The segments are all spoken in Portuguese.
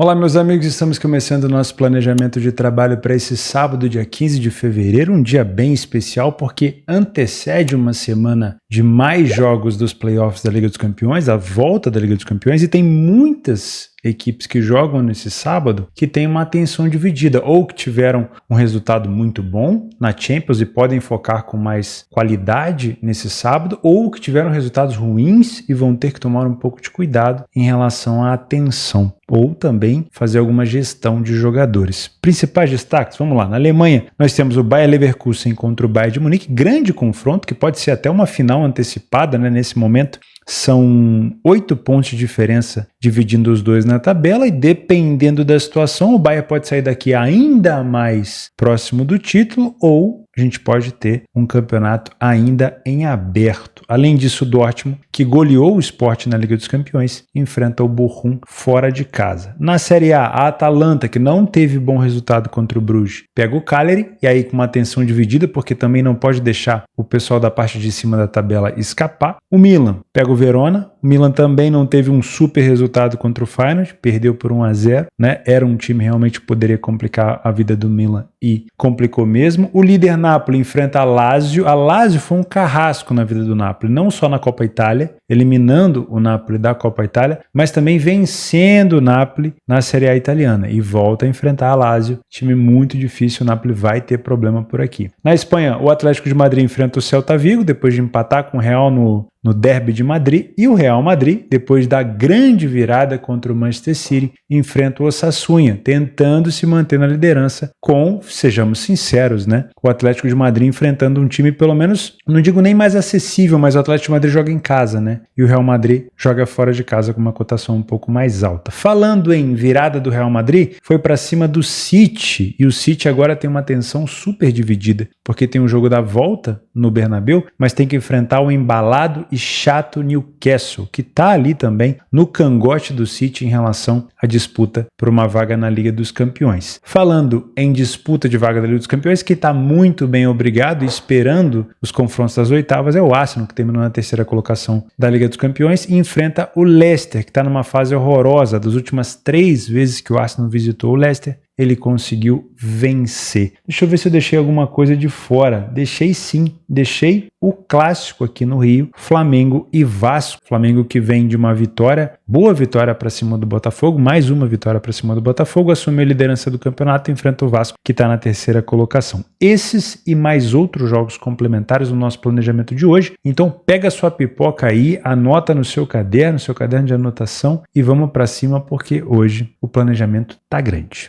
Olá meus amigos, estamos começando o nosso planejamento de trabalho para esse sábado, dia 15 de fevereiro, um dia bem especial porque antecede uma semana de mais jogos dos playoffs da Liga dos Campeões, a volta da Liga dos Campeões, e tem muitas equipes que jogam nesse sábado que têm uma atenção dividida, ou que tiveram um resultado muito bom na Champions e podem focar com mais qualidade nesse sábado, ou que tiveram resultados ruins e vão ter que tomar um pouco de cuidado em relação à atenção, ou também fazer alguma gestão de jogadores. Principais destaques, vamos lá, na Alemanha nós temos o Bayer Leverkusen contra o Bayern de Munique, grande confronto que pode ser até uma final antecipada, né, nesse momento. São 8 pontos de diferença dividindo os dois na tabela e dependendo da situação o Bayern pode sair daqui ainda mais próximo do título ou a gente pode ter um campeonato ainda em aberto. Além disso, o Dortmund, que goleou o Sport na Liga dos Campeões, enfrenta o Bochum fora de casa. Na Série A Atalanta, que não teve bom resultado contra o Bruges, pega o Cagliari, e aí com uma atenção dividida, porque também não pode deixar o pessoal da parte de cima da tabela escapar. O Milan pega o Verona. O Milan também não teve um super resultado contra o Feyenoord, perdeu por 1-0, né? Era um time realmente que poderia complicar a vida do Milan e complicou mesmo. O líder Napoli enfrenta a Lazio. A Lazio foi um carrasco na vida do Napoli, não só na Copa Itália, eliminando o Napoli da Copa Itália, mas também vencendo o Napoli na Série A italiana e volta a enfrentar a Lazio, time muito difícil, o Napoli vai ter problema por aqui. Na Espanha, o Atlético de Madrid enfrenta o Celta Vigo, depois de empatar com o Real no Derby de Madrid, e o Real Madrid, depois da grande virada contra o Manchester City, enfrenta o Osasuna, tentando se manter na liderança com, sejamos sinceros, né, o Atlético de Madrid enfrentando um time pelo menos, não digo nem mais acessível, mas o Atlético de Madrid joga em casa, né, e o Real Madrid joga fora de casa com uma cotação um pouco mais alta. Falando em virada do Real Madrid, foi para cima do City, e o City agora tem uma atenção super dividida, porque tem o jogo da volta no Bernabéu, mas tem que enfrentar o embalado e chato Newcastle, que está ali também no cangote do City em relação à disputa por uma vaga na Liga dos Campeões. Falando em disputa de vaga da Liga dos Campeões, que está muito bem obrigado, esperando os confrontos das oitavas, é o Arsenal, que terminou na terceira colocação da Liga dos Campeões, e enfrenta o Leicester, que está numa fase horrorosa. Das últimas 3 vezes que o Arsenal visitou o Leicester, ele conseguiu vencer. Deixa eu ver se eu deixei alguma coisa de fora. Deixei sim, deixei o clássico aqui no Rio, Flamengo e Vasco. Flamengo que vem de uma vitória, boa vitória para cima do Botafogo, mais uma vitória para cima do Botafogo, assumiu a liderança do campeonato e enfrenta o Vasco, que está na terceira colocação. Esses e mais outros jogos complementares no nosso planejamento de hoje. Então pega a sua pipoca aí, anota no seu caderno de anotação e vamos para cima porque hoje o planejamento tá grande.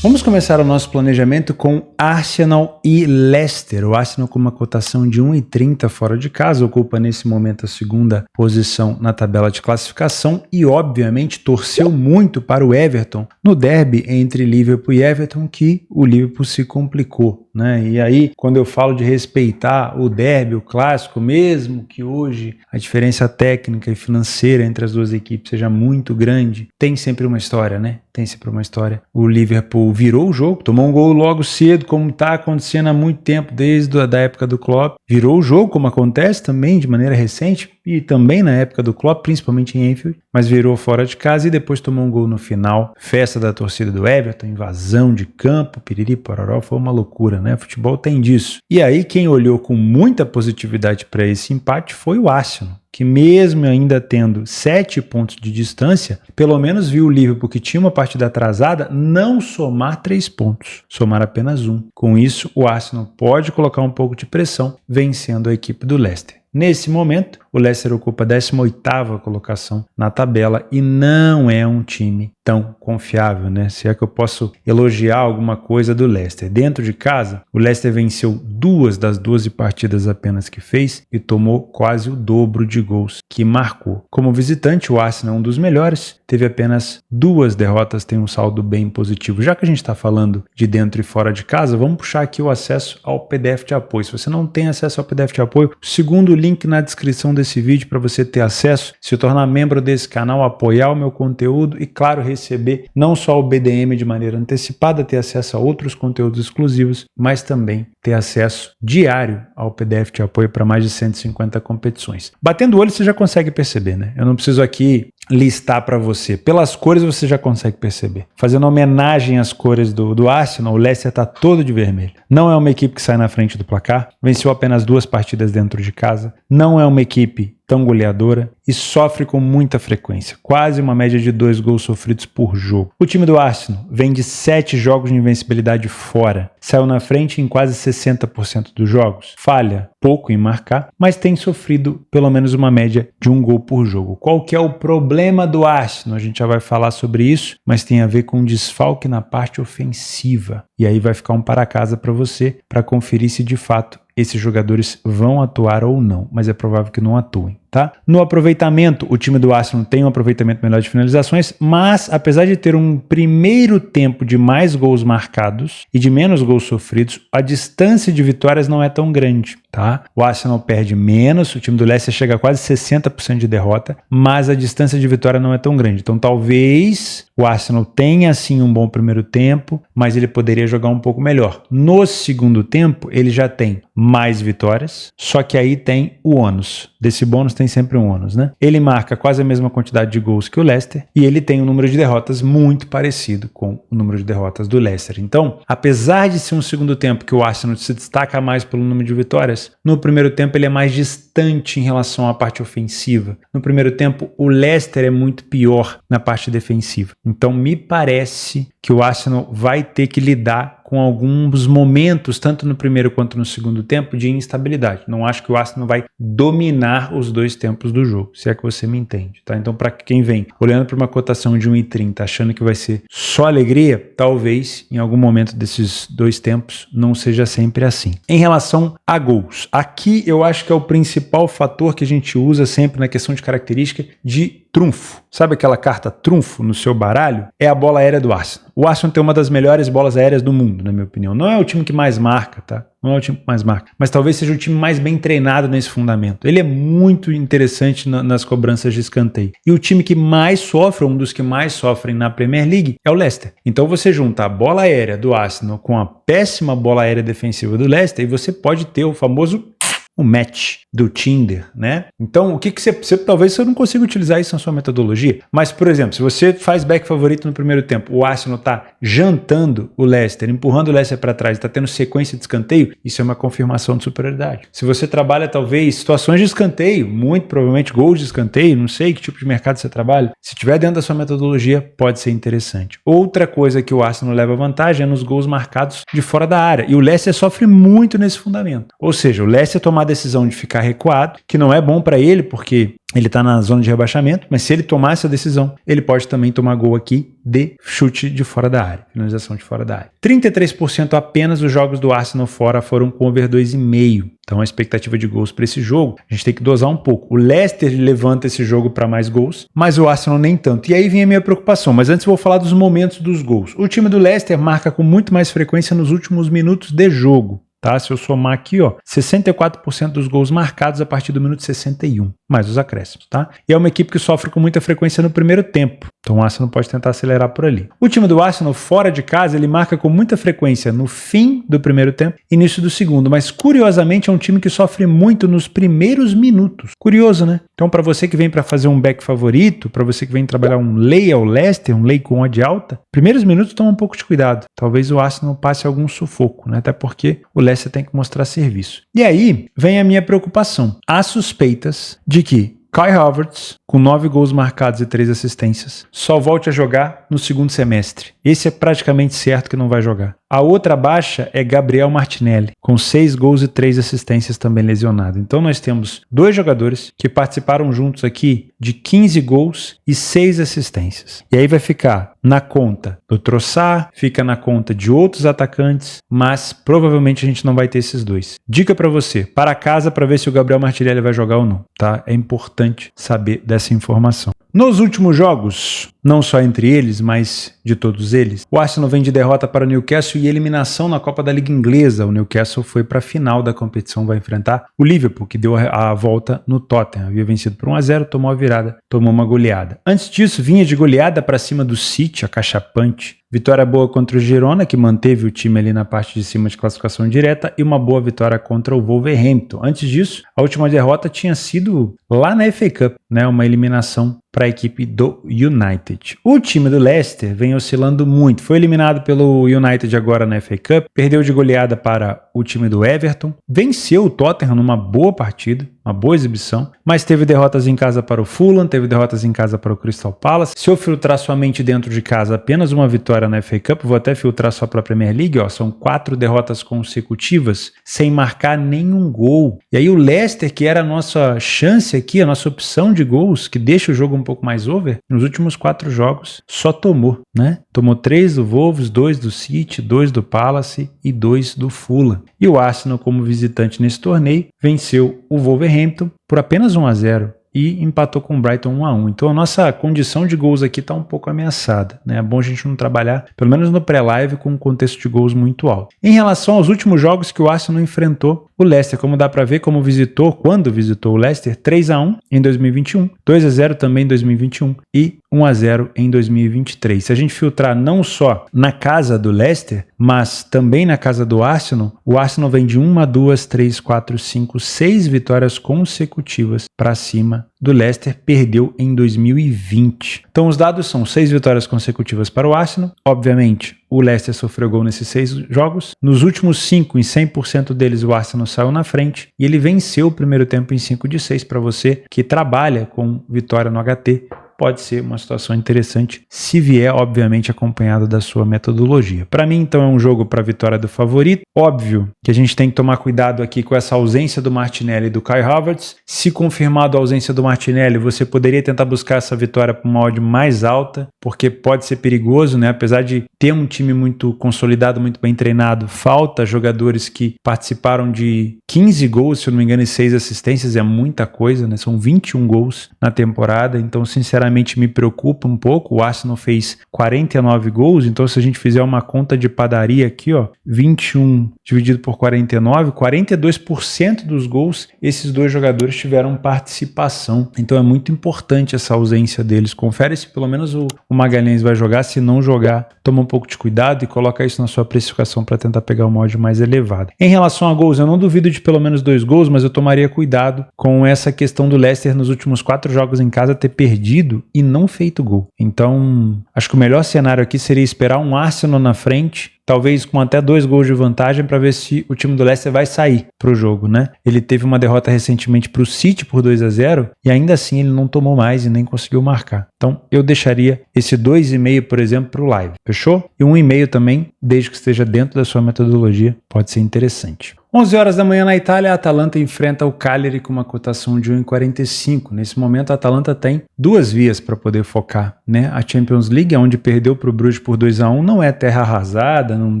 Vamos começar o nosso planejamento com Arsenal e Leicester. O Arsenal com uma cotação de 1,30 fora de casa, ocupa nesse momento a segunda posição na tabela de classificação e obviamente torceu muito para o Everton no derby entre Liverpool e Everton, que o Liverpool se complicou, né? E aí, quando eu falo de respeitar o derby, o clássico, mesmo que hoje a diferença técnica e financeira entre as duas equipes seja muito grande, tem sempre uma história, né? Tem sempre uma história. O Liverpool virou o jogo, tomou um gol logo cedo, como está acontecendo há muito tempo, desde a época do Klopp. Virou o jogo, como acontece também de maneira recente, e também na época do Klopp, principalmente em Anfield, mas virou fora de casa e depois tomou um gol no final. Festa da torcida do Everton, invasão de campo, piriri, pororó, foi uma loucura, né? Futebol tem disso. E aí quem olhou com muita positividade para esse empate foi o Arsenal, que mesmo ainda tendo 7 pontos de distância, pelo menos viu o Liverpool, que tinha uma partida atrasada, não somar 3 pontos, somar apenas 1. Com isso, o Arsenal pode colocar um pouco de pressão, vencendo a equipe do Leicester. Nesse momento, o Leicester ocupa a 18ª colocação na tabela e não é um time tão confiável, né? Se é que eu posso elogiar alguma coisa do Leicester. Dentro de casa, o Leicester venceu 2 das 12 partidas apenas que fez e tomou quase o dobro de gols que marcou. Como visitante, o Arsenal é um dos melhores, teve apenas 2 derrotas, tem um saldo bem positivo. Já que a gente está falando de dentro e fora de casa, vamos puxar aqui o acesso ao PDF de apoio. Se você não tem acesso ao PDF de apoio, o segundo link na descrição desse vídeo para você ter acesso, se tornar membro desse canal, apoiar o meu conteúdo e, claro, receber não só o BDM de maneira antecipada, ter acesso a outros conteúdos exclusivos, mas também ter acesso diário ao PDF de apoio para mais de 150 competições. Batendo o olho você já consegue perceber, né? Eu não preciso aqui listar para você. Pelas cores você já consegue perceber. Fazendo homenagem às cores do Arsenal, o Leicester está todo de vermelho. Não é uma equipe que sai na frente do placar, venceu apenas 2 partidas dentro de casa, não é uma equipe tão goleadora e sofre com muita frequência, quase uma média de 2 gols sofridos por jogo. O time do Arsenal vem de 7 jogos de invencibilidade fora, saiu na frente em quase 60% dos jogos, falha pouco em marcar, mas tem sofrido pelo menos uma média de 1 gol por jogo. Qual que é o problema do Arsenal? A gente já vai falar sobre isso, mas tem a ver com desfalque na parte ofensiva. E aí vai ficar um para casa para você, para conferir se de fato esses jogadores vão atuar ou não, mas é provável que não atuem, tá? No aproveitamento, o time do Arsenal tem um aproveitamento melhor de finalizações, mas apesar de ter um primeiro tempo de mais gols marcados e de menos gols sofridos, a distância de vitórias não é tão grande, tá? O Arsenal perde menos, o time do Leicester chega a quase 60% de derrota, mas a distância de vitória não é tão grande. Então talvez o Arsenal tenha sim um bom primeiro tempo, mas ele poderia jogar um pouco melhor. No segundo tempo, ele já tem mais vitórias, só que aí tem o ônus. Desse bônus tem sempre um ônus, né? Ele marca quase a mesma quantidade de gols que o Leicester e ele tem um número de derrotas muito parecido com o número de derrotas do Leicester. Então, apesar de ser um segundo tempo que o Arsenal se destaca mais pelo número de vitórias, no primeiro tempo ele é mais distante em relação à parte ofensiva. No primeiro tempo, o Leicester é muito pior na parte defensiva. Então, me parece que o Arsenal vai ter que lidar com alguns momentos, tanto no primeiro quanto no segundo tempo, de instabilidade. Não acho que o Arsenal vai dominar os 2 tempos do jogo, se é que você me entende, tá? Então, para quem vem olhando para uma cotação de 1,30, achando que vai ser só alegria, talvez em algum momento desses 2 tempos não seja sempre assim. Em relação a gols, aqui eu acho que é o principal fator que a gente usa sempre na questão de característica de trunfo. Sabe aquela carta trunfo no seu baralho? É a bola aérea do Arsenal. O Arsenal tem uma das melhores bolas aéreas do mundo, na minha opinião. Não é o time que mais marca, tá? Não é o time que mais marca, mas talvez seja o time mais bem treinado nesse fundamento. Ele é muito interessante nas cobranças de escanteio. E o time que mais sofre, um dos que mais sofrem na Premier League, é o Leicester. Então você junta a bola aérea do Arsenal com a péssima bola aérea defensiva do Leicester e você pode ter o famoso match do Tinder, né? Então, o que você talvez você não consiga utilizar isso na sua metodologia, mas, por exemplo, se você faz back favorito no primeiro tempo, o Arsenal tá jantando o Leicester, empurrando o Leicester para trás, tá tendo sequência de escanteio, isso é uma confirmação de superioridade. Se você trabalha, talvez, situações de escanteio, muito provavelmente gols de escanteio, não sei que tipo de mercado você trabalha, se tiver dentro da sua metodologia, pode ser interessante. Outra coisa que o Arsenal leva vantagem é nos gols marcados de fora da área, e o Leicester sofre muito nesse fundamento. Ou seja, o Leicester tomar a decisão de ficar recuado, que não é bom para ele, porque ele está na zona de rebaixamento, mas se ele tomar essa decisão, ele pode também tomar gol aqui de chute de fora da área, finalização de fora da área. 33% apenas dos jogos do Arsenal fora foram com over 2,5. Então a expectativa de gols para esse jogo, a gente tem que dosar um pouco. O Leicester levanta esse jogo para mais gols, mas o Arsenal nem tanto. E aí vem a minha preocupação, mas antes eu vou falar dos momentos dos gols. O time do Leicester marca com muito mais frequência nos últimos minutos de jogo. Tá? Se eu somar aqui, 64% dos gols marcados a partir do minuto 61, mais os acréscimos, tá? E é uma equipe que sofre com muita frequência no primeiro tempo, então o Arsenal pode tentar acelerar por ali. O time do Arsenal, fora de casa, ele marca com muita frequência no fim do primeiro tempo e início do segundo, mas curiosamente é um time que sofre muito nos primeiros minutos. Curioso, né? Então, para você que vem para fazer um back favorito, para você que vem trabalhar um lay ao Leicester, um lay com odd alta, primeiros minutos toma um pouco de cuidado. Talvez o Arsenal passe algum sufoco, né? Até porque o Leicester tem que mostrar serviço. E aí vem a minha preocupação. Há suspeitas de que Kai Havertz, com 9 gols marcados e 3 assistências, só volte a jogar no segundo semestre. Esse é praticamente certo que não vai jogar. A outra baixa é Gabriel Martinelli, com 6 gols e 3 assistências também lesionado. Então nós temos 2 jogadores que participaram juntos aqui de 15 gols e 6 assistências. E aí vai ficar na conta do Trossard, fica na conta de outros atacantes, mas provavelmente a gente não vai ter esses 2. Dica para você, para casa para ver se o Gabriel Martinelli vai jogar ou não, tá? É importante saber dessa informação. Nos últimos jogos, não só entre eles, mas de todos eles. O Arsenal vem de derrota para o Newcastle e eliminação na Copa da Liga Inglesa. O Newcastle foi para a final da competição, vai enfrentar o Liverpool, que deu a volta no Tottenham. Havia vencido por 1-0, tomou a virada, tomou uma goleada. Antes disso, vinha de goleada para cima do City, acachapante. Vitória boa contra o Girona, que manteve o time ali na parte de cima de classificação direta, e uma boa vitória contra o Wolverhampton. Antes disso, a última derrota tinha sido lá na FA Cup, né, uma eliminação para a equipe do United. O time do Leicester vem oscilando muito. Foi eliminado pelo United agora na FA Cup, perdeu de goleada para o time do Everton, venceu o Tottenham numa boa partida, uma boa exibição, mas teve derrotas em casa para o Fulham, teve derrotas em casa para o Crystal Palace. Se eu filtrar somente dentro de casa, apenas uma vitória na FA Cup, vou até filtrar só para a Premier League, são 4 derrotas consecutivas, sem marcar nenhum gol. E aí o Leicester, que era a nossa chance aqui, a nossa opção de gols, que deixa o jogo um pouco mais over, nos últimos 4 jogos só tomou, né? Tomou 3 do Wolves, 2 do City, 2 do Palace e 2 do Fulham. E o Arsenal, como visitante nesse torneio, venceu o Wolverhampton por apenas 1-0. E empatou com o Brighton 1-1. Então a nossa condição de gols aqui está um pouco ameaçada, né? É bom a gente não trabalhar, pelo menos no pré-live, com um contexto de gols muito alto. Em relação aos últimos jogos que o Arsenal enfrentou o Leicester, como dá para ver, quando visitou o Leicester, 3-1 em 2021, 2-0 também em 2021 e 1-0 em 2023. Se a gente filtrar não só na casa do Leicester, mas também na casa do Arsenal, o Arsenal vem de 1, 2, 3, 4, 5, 6 vitórias consecutivas para cima do Leicester, perdeu em 2020. Então os dados são 6 vitórias consecutivas para o Arsenal. Obviamente, o Leicester sofreu gol nesses 6 jogos. Nos últimos 5, em 100% deles, o Arsenal saiu na frente e ele venceu o primeiro tempo em 5 de 6. Para você que trabalha com vitória no HT, pode ser uma situação interessante, se vier, obviamente, acompanhado da sua metodologia. Para mim, então, é um jogo para a vitória do favorito. Óbvio que a gente tem que tomar cuidado aqui com essa ausência do Martinelli e do Kai Havertz. Se confirmado a ausência do Martinelli, você poderia tentar buscar essa vitória para uma odd mais alta, porque pode ser perigoso, né? Apesar de ter um time muito consolidado, muito bem treinado, falta jogadores que participaram de 15 gols, se eu não me engano, e 6 assistências, é muita coisa, né? São 21 gols na temporada, então, sinceramente, me preocupa um pouco. O Arsenal fez 49 gols, então se a gente fizer uma conta de padaria aqui, 21 dividido por 49, 42% dos gols, esses dois jogadores tiveram participação. Então é muito importante essa ausência deles. Confere se pelo menos o Magalhães vai jogar. Se não jogar, toma um pouco de cuidado e coloca isso na sua precificação para tentar pegar uma odd mais elevada. Em relação a gols, eu não duvido de pelo menos 2 gols, mas eu tomaria cuidado com essa questão do Leicester nos últimos 4 jogos em casa ter perdido e não feito gol. Então, acho que o melhor cenário aqui seria esperar um Arsenal na frente, talvez com até 2 gols de vantagem, para ver se o time do Leicester vai sair para o jogo, né? Ele teve uma derrota recentemente para o City por 2-0 e ainda assim ele não tomou mais e nem conseguiu marcar. Então, eu deixaria esse 2,5, por exemplo, para o live. Fechou? E 1,5 também, desde que esteja dentro da sua metodologia, pode ser interessante. 11 horas da manhã na Itália, a Atalanta enfrenta o Cagliari com uma cotação de 1,45. Nesse momento, a Atalanta tem 2 vias para poder focar, né? A Champions League, onde perdeu para o Bruges por 2-1, não é terra arrasada, não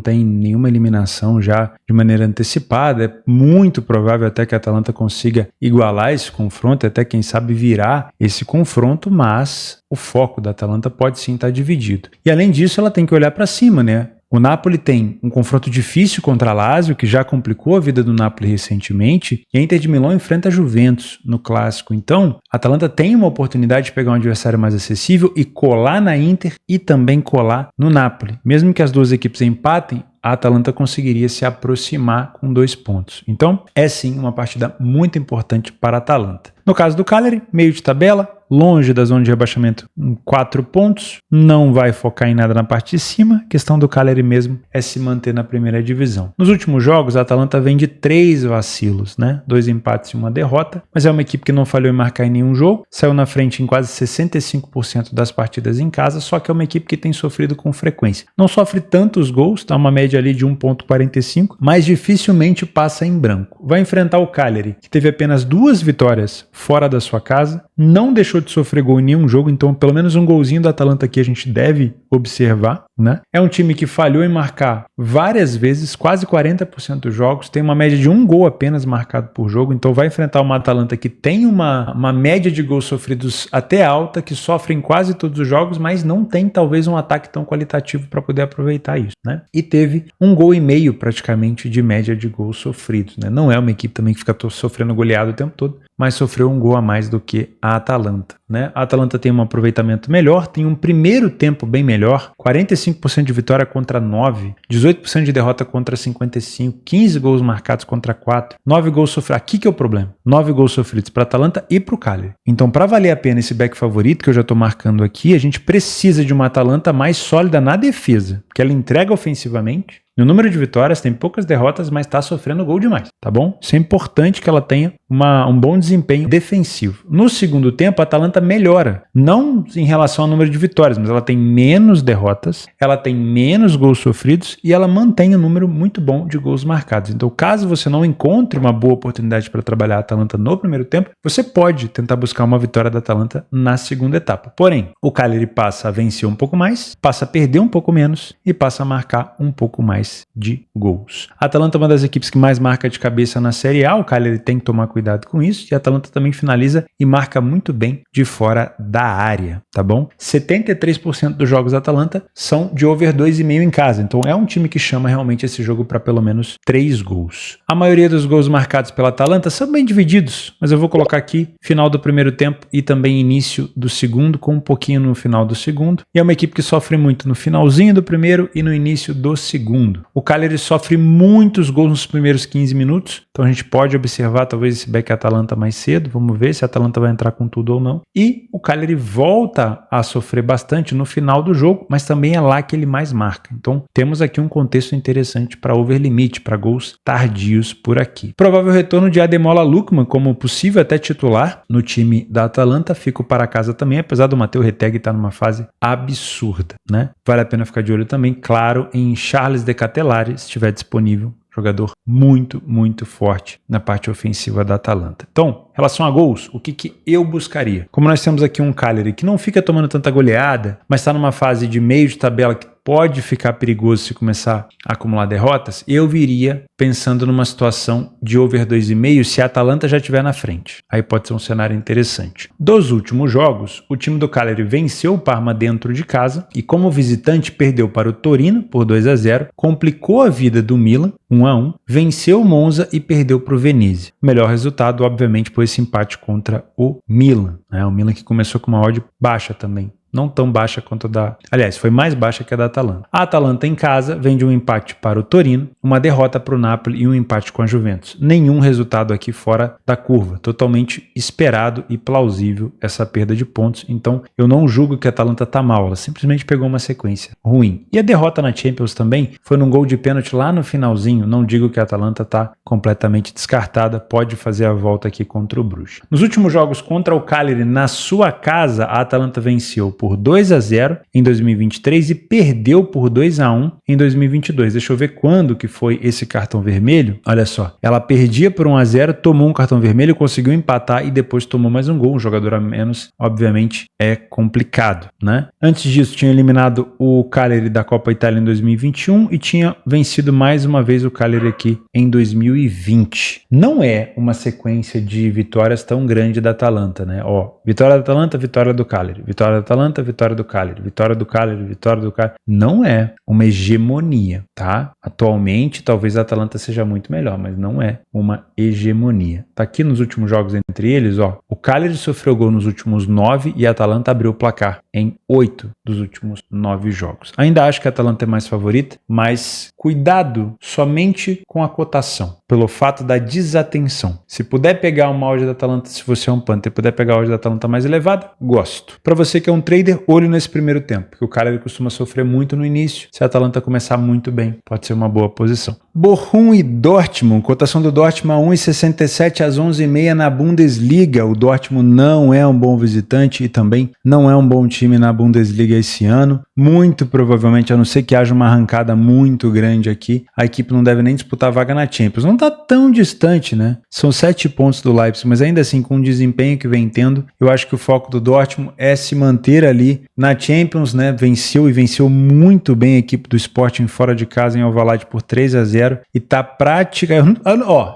tem nenhuma eliminação já de maneira antecipada. É muito provável até que a Atalanta consiga igualar esse confronto, até quem sabe virar esse confronto, mas o foco da Atalanta pode sim estar dividido. E além disso, ela tem que olhar para cima, né? O Napoli tem um confronto difícil contra a Lazio, que já complicou a vida do Napoli recentemente, e a Inter de Milão enfrenta a Juventus no Clássico. Então, a Atalanta tem uma oportunidade de pegar um adversário mais acessível e colar na Inter e também colar no Napoli. Mesmo que as duas equipes empatem, a Atalanta conseguiria se aproximar com 2 pontos. Então, é sim uma partida muito importante para a Atalanta. No caso do Cagliari, meio de tabela, longe da zona de rebaixamento em 4 pontos, não vai focar em nada na parte de cima. A questão do Cagliari mesmo é se manter na primeira divisão. Nos últimos jogos, a Atalanta vem de 3 vacilos, né? 2 empates e 1 derrota, mas é uma equipe que não falhou em marcar em nenhum jogo, saiu na frente em quase 65% das partidas em casa, só que é uma equipe que tem sofrido com frequência. Não sofre tantos gols, tá uma média ali de 1,45, mas dificilmente passa em branco. Vai enfrentar o Cagliari, que teve apenas 2 vitórias fora da sua casa, não deixou deixou de sofrer gol em nenhum jogo, então pelo menos um golzinho da Atalanta aqui a gente deve observar, né? É um time que falhou em marcar várias vezes, quase 40% dos jogos, tem uma média de um gol apenas marcado por jogo, então vai enfrentar uma Atalanta que tem uma média de gols sofridos até alta, que sofre em quase todos os jogos, mas não tem talvez um ataque tão qualitativo para poder aproveitar isso, né? E teve um gol e meio praticamente de média de gols sofridos, né? Não é uma equipe também que fica sofrendo goleado o tempo todo, mas sofreu um gol a mais do que a Atalanta, né? A Atalanta tem um aproveitamento melhor, tem um primeiro tempo bem melhor, 45% de vitória contra 9, 18% de derrota contra 55, 15 gols marcados contra 4, 9 gols sofridos. Aqui que é o problema, 9 gols sofridos para a Atalanta e para o Cagliari. Então, para valer a pena esse back favorito que eu já estou marcando aqui, a gente precisa de uma Atalanta mais sólida na defesa, porque ela entrega ofensivamente. No número de vitórias, tem poucas derrotas, mas está sofrendo gol demais, tá bom? Isso é importante que ela tenha um bom desempenho defensivo. No segundo tempo, a Atalanta melhora, não em relação ao número de vitórias, mas ela tem menos derrotas, ela tem menos gols sofridos e ela mantém um número muito bom de gols marcados. Então, caso você não encontre uma boa oportunidade para trabalhar a Atalanta no primeiro tempo, você pode tentar buscar uma vitória da Atalanta na segunda etapa. Porém, o Cagliari passa a vencer um pouco mais, passa a perder um pouco menos e passa a marcar um pouco mais de gols. A Atalanta é uma das equipes que mais marca de cabeça na Série A, o Cagliari tem que tomar cuidado com isso, e a Atalanta também finaliza e marca muito bem de fora da área, tá bom? 73% dos jogos da Atalanta são de over 2,5 em casa, então é um time que chama realmente esse jogo para pelo menos 3 gols. A maioria dos gols marcados pela Atalanta são bem divididos, mas eu vou colocar aqui final do primeiro tempo e também início do segundo, com um pouquinho no final do segundo, e é uma equipe que sofre muito no finalzinho do primeiro e no início do segundo. O Cagliari sofre muitos gols nos primeiros 15 minutos, então a gente pode observar talvez esse back Atalanta mais cedo, vamos ver se a Atalanta vai entrar com tudo ou não. E o Cagliari volta a sofrer bastante no final do jogo, mas também é lá que ele mais marca. Então temos aqui um contexto interessante para over limite, para gols tardios por aqui. Provável retorno de Ademola Lookman como possível até titular no time da Atalanta, fico para casa também, apesar do Matteo Retegui estar numa fase absurda, né? Vale a pena ficar de olho também, claro, em Charles De Ketelaere, se estiver disponível, jogador muito, muito forte na parte ofensiva da Atalanta. Então, em relação a gols, o que eu buscaria? Como nós temos aqui um Cagliari que não fica tomando tanta goleada, mas está numa fase de meio de tabela que pode ficar perigoso se começar a acumular derrotas, eu viria pensando numa situação de over 2,5 se a Atalanta já estiver na frente. Aí pode ser um cenário interessante. Dos últimos jogos, o time do Cagliari venceu o Parma dentro de casa e como visitante perdeu para o Torino por 2-0, complicou a vida do Milan, 1-1, venceu o Monza e perdeu para o Venezia. O melhor resultado, obviamente, foi esse empate contra o Milan, né? O Milan que começou com uma odd baixa também. Não tão baixa quanto a da... Aliás, foi mais baixa que a da Atalanta. A Atalanta em casa vem de um empate para o Torino, uma derrota para o Napoli e um empate com a Juventus. Nenhum resultado aqui fora da curva. Totalmente esperado e plausível essa perda de pontos. Então, eu não julgo que a Atalanta está mal. Ela simplesmente pegou uma sequência ruim. E a derrota na Champions também foi num gol de pênalti lá no finalzinho. Não digo que a Atalanta está completamente descartada. Pode fazer a volta aqui contra o Bruges. Nos últimos jogos contra o Cagliari na sua casa, a Atalanta venceu por 2-0 em 2023 e perdeu por 2-1 em 2022. Deixa eu ver quando que foi esse cartão vermelho. Olha só, ela perdia por 1-0, tomou um cartão vermelho, conseguiu empatar e depois tomou mais um gol. Um jogador a menos, obviamente, é complicado, né? Antes disso, tinha eliminado o Cagliari da Copa Itália em 2021 e tinha vencido mais uma vez o Cagliari aqui em 2020. Não é uma sequência de vitórias tão grande da Atalanta, né? Ó, vitória da Atalanta, vitória do Cagliari, vitória da Atalanta, vitória do Cagliari, vitória do Cagliari, vitória do Cagliari. Não é uma hegemonia, tá? Atualmente, talvez a Atalanta seja muito melhor, mas não é uma hegemonia. Tá aqui nos últimos jogos entre eles, ó. O Cagliari sofreu gol nos últimos 9 e a Atalanta abriu o placar em 8 dos últimos 9 jogos. Ainda acho que a Atalanta é mais favorita, mas cuidado somente com a cotação, pelo fato da desatenção. Se puder pegar uma odd da Atalanta, se você é um punter, puder pegar a odd da Atalanta mais elevada, gosto. Para você que é um trader, olho nesse primeiro tempo, porque o Cagliari costuma sofrer muito no início. Se a Atalanta começar muito bem, pode ser uma boa posição. Bochum e Dortmund, cotação do Dortmund a 1,67 às 11h30 na Bundesliga. O Dortmund não é um bom visitante e também não é um bom time na Bundesliga esse ano. Muito provavelmente, a não ser que haja uma arrancada muito grande aqui, a equipe não deve nem disputar a vaga na Champions. Não está tão distante, né? São 7 pontos do Leipzig, mas ainda assim, com o desempenho que vem tendo, eu acho que o foco do Dortmund é se manter ali na Champions, né? Venceu muito bem a equipe do Sporting fora de casa em Alvalade por 3-0 e tá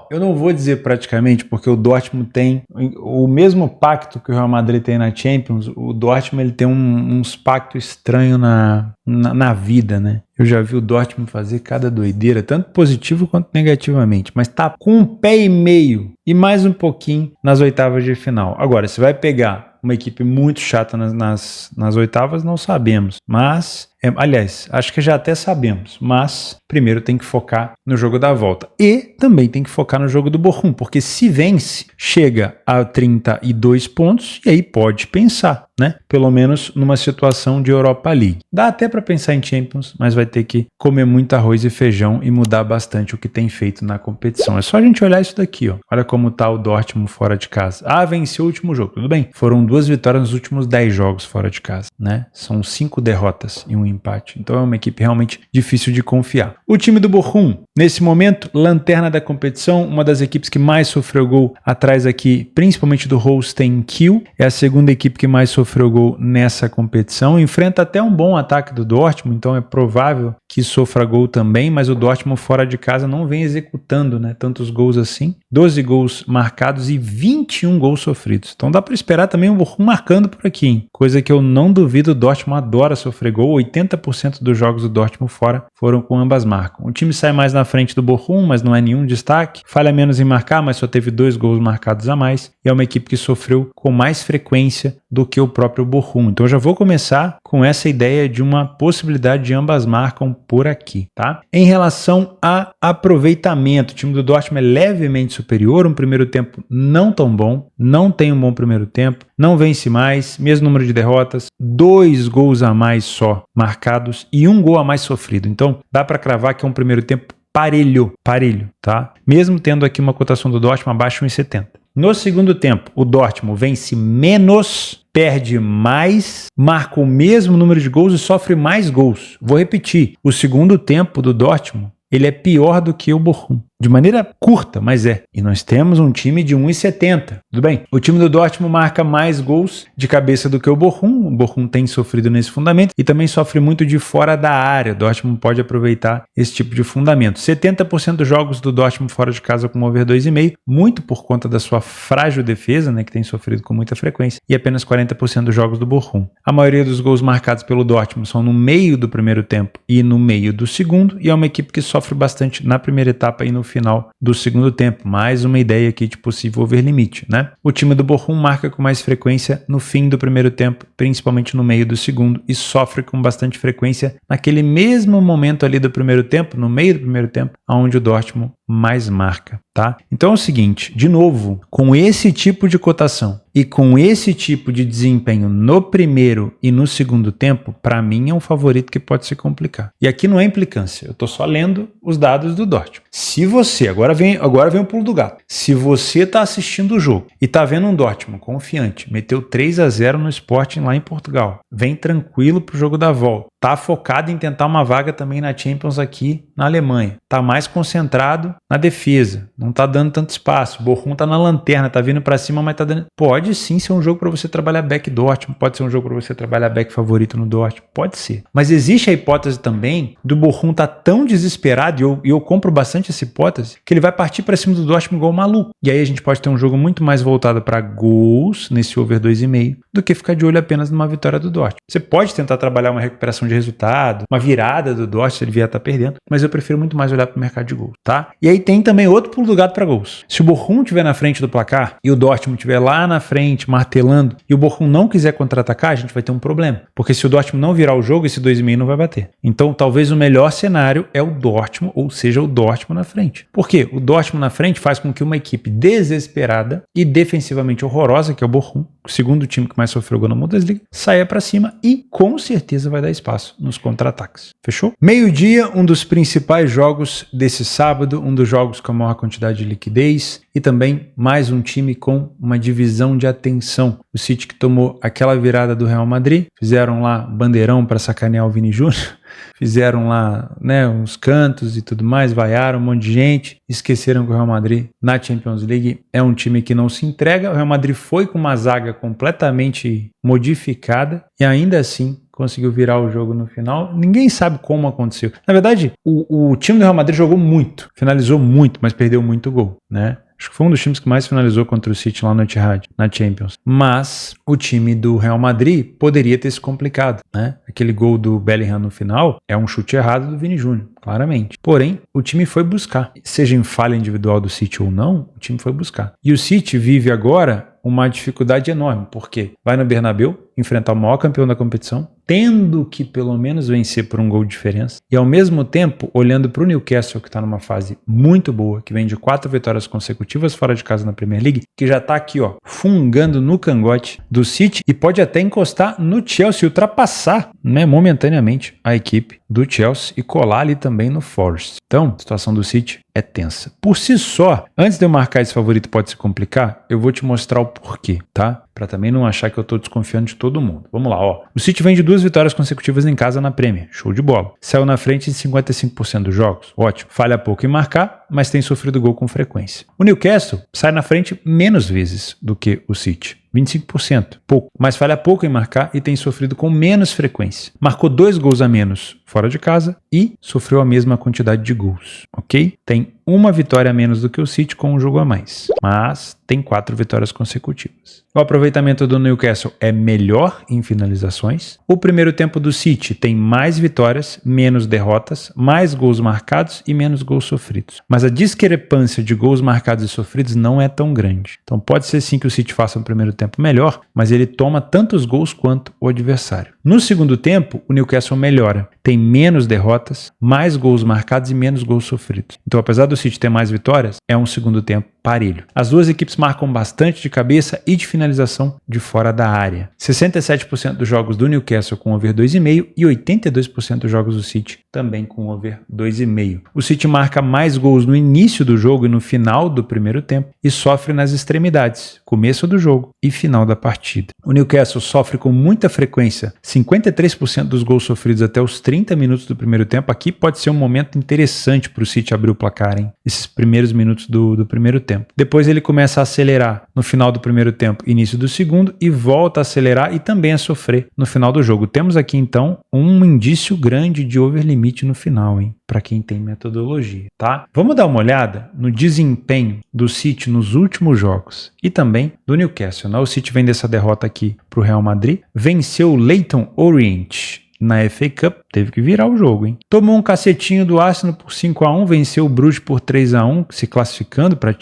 eu não vou dizer praticamente, porque o Dortmund tem o mesmo pacto que o Real Madrid tem na Champions. O Dortmund ele tem uns pactos estranhos na vida, né? Eu já vi o Dortmund fazer cada doideira, tanto positivo quanto negativamente, mas tá com 1,5 pé e mais um pouquinho nas oitavas de final. Agora, se vai pegar uma equipe muito chata nas oitavas, não sabemos, mas... aliás, acho que já até sabemos, mas primeiro tem que focar no jogo da volta. E também tem que focar no jogo do Bochum, porque se vence, chega a 32 pontos e aí pode pensar, né? Pelo menos numa situação de Europa League. Dá até para pensar em Champions, mas vai ter que comer muito arroz e feijão e mudar bastante o que tem feito na competição. É só a gente olhar isso daqui, ó. Olha como tá o Dortmund fora de casa. Venceu o último jogo, tudo bem. Foram 2 vitórias nos últimos 10 jogos fora de casa, né? São 5 derrotas e um empate. Então é uma equipe realmente difícil de confiar. O time do Bochum, nesse momento, lanterna da competição, uma das equipes que mais sofreu gol atrás aqui, principalmente do Holstein Kiel, é a segunda equipe que mais sofreu gol nessa competição. Enfrenta até um bom ataque do Dortmund, então é provável que sofra gol também, mas o Dortmund fora de casa não vem executando, né, tantos gols assim. 12 gols marcados e 21 gols sofridos. Então dá para esperar também o Bochum marcando por aqui, hein? Coisa que eu não duvido, o Dortmund adora sofrer gol. 80% dos jogos do Dortmund fora foram com ambas marcas. O time sai mais na frente do Bochum, mas não é nenhum destaque. Falha menos em marcar, mas só teve 2 gols marcados a mais. E é uma equipe que sofreu com mais frequência do que o próprio Bochum. Então eu já vou começar com essa ideia de uma possibilidade de ambas marcam por aqui, tá? Em relação a aproveitamento, o time do Dortmund é levemente superior, um primeiro tempo não tão bom, não tem um bom primeiro tempo, não vence mais, mesmo número de derrotas, 2 gols a mais só marcados e 1 gol a mais sofrido. Então dá para cravar que é um primeiro tempo parelho, tá? Mesmo tendo aqui uma cotação do Dortmund abaixo de 1,70. No segundo tempo, o Dortmund vence menos, perde mais, marca o mesmo número de gols e sofre mais gols. Vou repetir, o segundo tempo do Dortmund, ele é pior do que o Bochum. De maneira curta, mas é. E nós temos um time de 1,70. Tudo bem? O time do Dortmund marca mais gols de cabeça do que o Bochum. O Bochum tem sofrido nesse fundamento e também sofre muito de fora da área. O Dortmund pode aproveitar esse tipo de fundamento. 70% dos jogos do Dortmund fora de casa com over 2,5, muito por conta da sua frágil defesa, né, que tem sofrido com muita frequência, e apenas 40% dos jogos do Bochum. A maioria dos gols marcados pelo Dortmund são no meio do primeiro tempo e no meio do segundo, e é uma equipe que sofre bastante na primeira etapa e no final do segundo tempo. Mais uma ideia aqui de possível over-limite, né? O time do Bochum marca com mais frequência no fim do primeiro tempo, principalmente no meio do segundo, e sofre com bastante frequência naquele mesmo momento ali do primeiro tempo, no meio do primeiro tempo, onde o Dortmund mais marca, tá? Então é o seguinte, de novo, com esse tipo de cotação e com esse tipo de desempenho no primeiro e no segundo tempo, para mim é um favorito que pode se complicar. E aqui não é implicância, eu tô só lendo os dados do Dortmund. Se você, agora vem o pulo do gato, se você tá assistindo o jogo e tá vendo um Dortmund confiante, meteu 3-0 no Sporting lá em Portugal, vem tranquilo pro jogo da volta, tá focado em tentar uma vaga também na Champions aqui na Alemanha, tá mais concentrado na defesa, não tá dando tanto espaço, o Bochum tá na lanterna, tá vindo para cima, mas tá dando... Pode sim ser um jogo para você trabalhar back Dortmund, pode ser um jogo para você trabalhar back favorito no Dortmund, pode ser. Mas existe a hipótese também do Bochum tá tão desesperado, e eu compro bastante essa hipótese, que ele vai partir para cima do Dortmund igual maluco. E aí a gente pode ter um jogo muito mais voltado para gols, nesse over 2,5, do que ficar de olho apenas numa vitória do Dortmund. Você pode tentar trabalhar uma recuperação de resultado, uma virada do Dortmund se ele vier a estar perdendo, mas eu prefiro muito mais olhar para o mercado de gols, tá? E aí tem também outro pulo do gato para gols. Se o Bochum estiver na frente do placar e o Dortmund estiver lá na frente martelando e o Bochum não quiser contra-atacar, a gente vai ter um problema, porque se o Dortmund não virar o jogo, esse 2,5 não vai bater. Então talvez o melhor cenário é o Dortmund, ou seja, o Dortmund na frente. Por quê? O Dortmund na frente faz com que uma equipe desesperada e defensivamente horrorosa, que é o Bochum, o segundo time que mais sofreu gol na Bundesliga, saia para cima e com certeza vai dar espaço espaço nos contra-ataques. Fechou? Meio-dia, um dos principais jogos desse sábado, um dos jogos com a maior quantidade de liquidez e também mais um time com uma divisão de atenção. O City que tomou aquela virada do Real Madrid, fizeram lá bandeirão para sacanear o Vini Júnior, fizeram lá, né, uns cantos e tudo mais, vaiaram um monte de gente, esqueceram que o Real Madrid na Champions League é um time que não se entrega. O Real Madrid foi com uma zaga completamente modificada e ainda assim conseguiu virar o jogo no final. Ninguém sabe como aconteceu. Na verdade, o time do Real Madrid jogou muito, finalizou muito, mas perdeu muito gol, né? Acho que foi um dos times que mais finalizou contra o City lá no Etihad, na Champions. Mas o time do Real Madrid poderia ter se complicado, né? Aquele gol do Bellingham no final é um chute errado do Vini Júnior, claramente. Porém, o time foi buscar. Seja em falha individual do City ou não, o time foi buscar. E o City vive agora uma dificuldade enorme, porque vai no Bernabéu enfrentar o maior campeão da competição, tendo que pelo menos vencer por um gol de diferença, e ao mesmo tempo olhando para o Newcastle, que está numa fase muito boa, que vem de 4 vitórias consecutivas fora de casa na Premier League, que já está aqui, ó, fungando no cangote do City e pode até encostar no Chelsea, ultrapassar, né, momentaneamente a equipe do Chelsea e colar ali também no Forest. Então, a situação do City é tensa. Por si só, antes de eu marcar esse favorito pode se complicar, eu vou te mostrar o porquê, tá? Pra também não achar que eu tô desconfiando de todo mundo. Vamos lá, ó. O City vem de 2 vitórias consecutivas em casa na Premier. Show de bola. Saiu na frente em 55% dos jogos. Ótimo. Falha pouco em marcar, mas tem sofrido gol com frequência. O Newcastle sai na frente menos vezes do que o City. 25%, pouco, mas falha pouco em marcar e tem sofrido com menos frequência. Marcou 2 gols a menos fora de casa e sofreu a mesma quantidade de gols, ok? Tem uma vitória a menos do que o City com um jogo a mais, mas tem 4 vitórias consecutivas. O aproveitamento do Newcastle é melhor em finalizações. O primeiro tempo do City tem mais vitórias, menos derrotas, mais gols marcados e menos gols sofridos. Mas a discrepância de gols marcados e sofridos não é tão grande. Então pode ser sim que o City faça um primeiro tempo melhor, mas ele toma tantos gols quanto o adversário. No segundo tempo, o Newcastle melhora. Tem menos derrotas, mais gols marcados e menos gols sofridos. Então, apesar do City ter mais vitórias, é um segundo tempo parelho. As duas equipes marcam bastante de cabeça e de finalização de fora da área. 67% dos jogos do Newcastle com over 2,5 e 82% dos jogos do City também com over 2,5. O City marca mais gols no início do jogo e no final do primeiro tempo e sofre nas extremidades, começo do jogo e final da partida. O Newcastle sofre com muita frequência, 53% dos gols sofridos até os 30 minutos do primeiro tempo. Aqui pode ser um momento interessante para o City abrir o placar, hein? Esses primeiros minutos do primeiro tempo. Depois ele começa a acelerar no final do primeiro tempo, início do segundo, e volta a acelerar e também a sofrer no final do jogo. Temos aqui então um indício grande de over limite no final, hein? Para quem tem metodologia, tá? Vamos dar uma olhada no desempenho do City nos últimos jogos e também do Newcastle, né? O City vem dessa derrota aqui para o Real Madrid, venceu o Leyton Orient na FA Cup, teve que virar o jogo, hein? Tomou um cacetinho do Arsenal por 5-1, venceu o Bruges por 3-1, se classificando para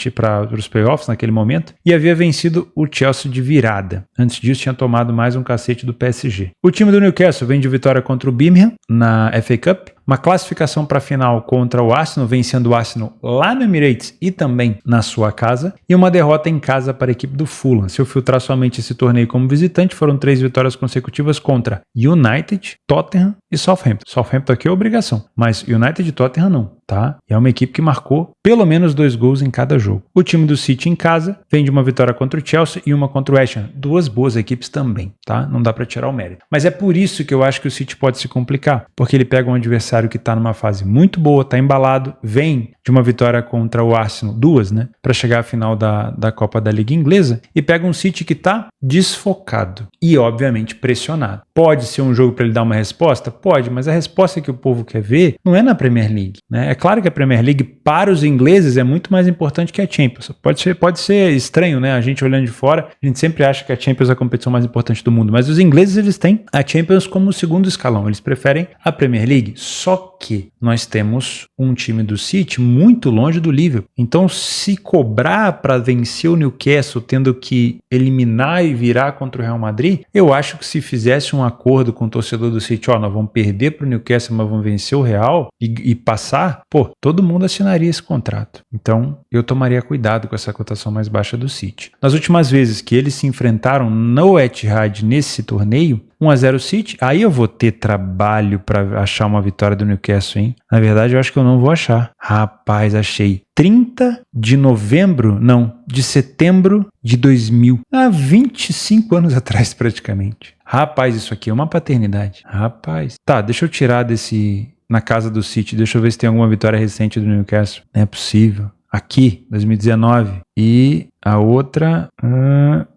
os playoffs naquele momento, e havia vencido o Chelsea de virada. Antes disso, tinha tomado mais um cacete do PSG. O time do Newcastle vem de vitória contra o Birmingham na FA Cup, uma classificação para a final contra o Arsenal, vencendo o Arsenal lá no Emirates e também na sua casa, e uma derrota em casa para a equipe do Fulham. Se eu filtrar somente esse torneio como visitante, foram 3 vitórias consecutivas contra United, Tottenham e Southampton. Southampton aqui é obrigação, mas United e Tottenham não, tá? E é uma equipe que marcou pelo menos 2 gols em cada jogo. O time do City em casa vem de uma vitória contra o Chelsea e uma contra o West Ham. 2 boas equipes também, tá? Não dá para tirar o mérito. Mas é por isso que eu acho que o City pode se complicar, porque ele pega um adversário que está numa fase muito boa, está embalado, vem de uma vitória contra o Arsenal, 2, né? Para chegar à final da Copa da Liga Inglesa, e pega um City que está desfocado e, obviamente, pressionado. Pode ser um jogo para ele dar uma resposta? Pode, mas a resposta que o povo quer ver não é na Premier League, né? É claro que a Premier League para os ingleses é muito mais importante que a Champions. Pode ser estranho, né? A gente olhando de fora, a gente sempre acha que a Champions é a competição mais importante do mundo, mas os ingleses, eles têm a Champions como o segundo escalão, eles preferem a Premier League, só que nós temos um time do City muito longe do Liverpool. Então, se cobrar para vencer o Newcastle tendo que eliminar e virar contra o Real Madrid, eu acho que se fizesse um acordo com o torcedor do City, ó, nós vamos perder para o Newcastle, mas vamos vencer o Real e passar, pô, todo mundo assinaria esse contrato. Então, eu tomaria cuidado com essa cotação mais baixa do City. Nas últimas vezes que eles se enfrentaram no Etihad nesse torneio, 1-0 City. Aí eu vou ter trabalho para achar uma vitória do Newcastle, hein? Na verdade, eu acho que eu não vou achar. Rapaz, achei. 30 de novembro, não, de setembro de 2000. Há 25 anos atrás, praticamente. Rapaz, isso aqui é uma paternidade. Rapaz. Tá, deixa eu tirar desse... Na casa do City, deixa eu ver se tem alguma vitória recente do Newcastle. Não é possível. Aqui, 2019. E a outra,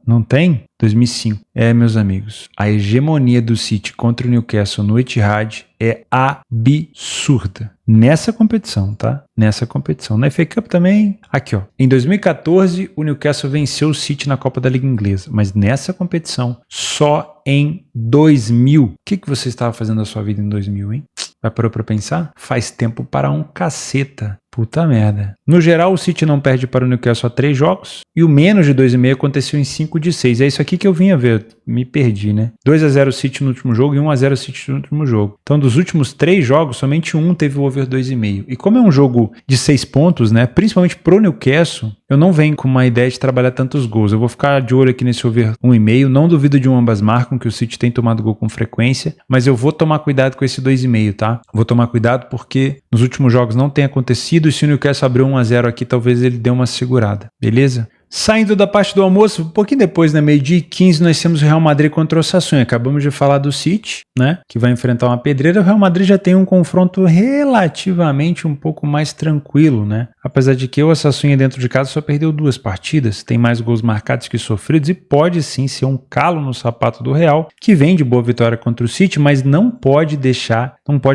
não tem? 2005. Meus amigos, a hegemonia do City contra o Newcastle no Etihad é absurda. Nessa competição, tá? Nessa competição. Na FA Cup também, aqui ó. Em 2014, o Newcastle venceu o City na Copa da Liga Inglesa. Mas nessa competição, só em 2000. O que você estava fazendo da sua vida em 2000, hein? Vai parar pra pensar? Faz tempo para um caceta. Puta merda. No geral, o City não perde para o Newcastle há 3 jogos. E o menos de 2,5 aconteceu em 5 de 6. É isso aqui que eu vinha ver. Me perdi, né? 2-0 City no último jogo e 1-0 City no último jogo. Então, dos últimos 3 jogos, somente um teve o over 2,5. E como é um jogo de 6 pontos, né? Principalmente pro Newcastle, eu não venho com uma ideia de trabalhar tantos gols. Eu vou ficar de olho aqui nesse over 1,5. Não duvido de ambas marcam, que o City tem tomado gol com frequência. Mas eu vou tomar cuidado com esse 2,5, tá? Vou tomar cuidado porque nos últimos jogos não tem acontecido. E se o Newcastle abrir 1-0 aqui, talvez ele dê uma segurada. Beleza? Saindo da parte do almoço, um pouquinho depois, na meio-dia e 15, nós temos o Real Madrid contra o Osasuna. Acabamos de falar do City, né, que vai enfrentar uma pedreira. O Real Madrid já tem um confronto relativamente um pouco mais tranquilo, né? Apesar de que o Osasuna dentro de casa só perdeu 2 partidas, tem mais gols marcados que sofridos e pode sim ser um calo no sapato do Real, que vem de boa vitória contra o City, mas não pode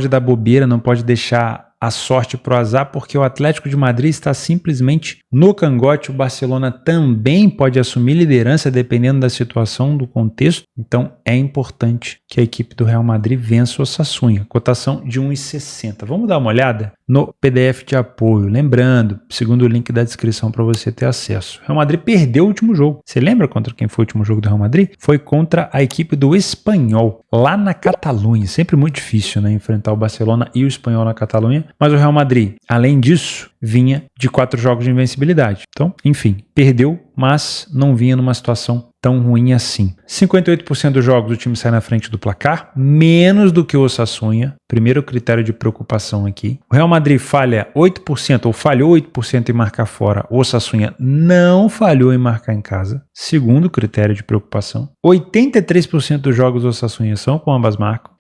dar bobeira, não pode deixar a sorte pro azar, porque o Atlético de Madrid está simplesmente no cangote. O Barcelona também pode assumir liderança dependendo da situação, do contexto. Então é importante que a equipe do Real Madrid vença o Osasuna. Cotação de 1,60. Vamos dar uma olhada no PDF de apoio. Lembrando, segundo o link da descrição para você ter acesso. O Real Madrid perdeu o último jogo. Você lembra contra quem foi o último jogo do Real Madrid? Foi contra a equipe do Espanhol, lá na Catalunha. Sempre muito difícil, né, enfrentar o Barcelona e o Espanhol na Catalunha. Mas o Real Madrid, além disso, vinha de 4 jogos de invencibilidade. Então, enfim, perdeu, mas não vinha numa situação tão ruim assim. 58% dos jogos o time sai na frente do placar, menos do que o Osasuna. Primeiro critério de preocupação aqui. O Real Madrid falha 8% ou falhou 8% em marcar fora. O Osasuna não falhou em marcar em casa. Segundo critério de preocupação. 83% dos jogos do Osasuna são com ambas marcam.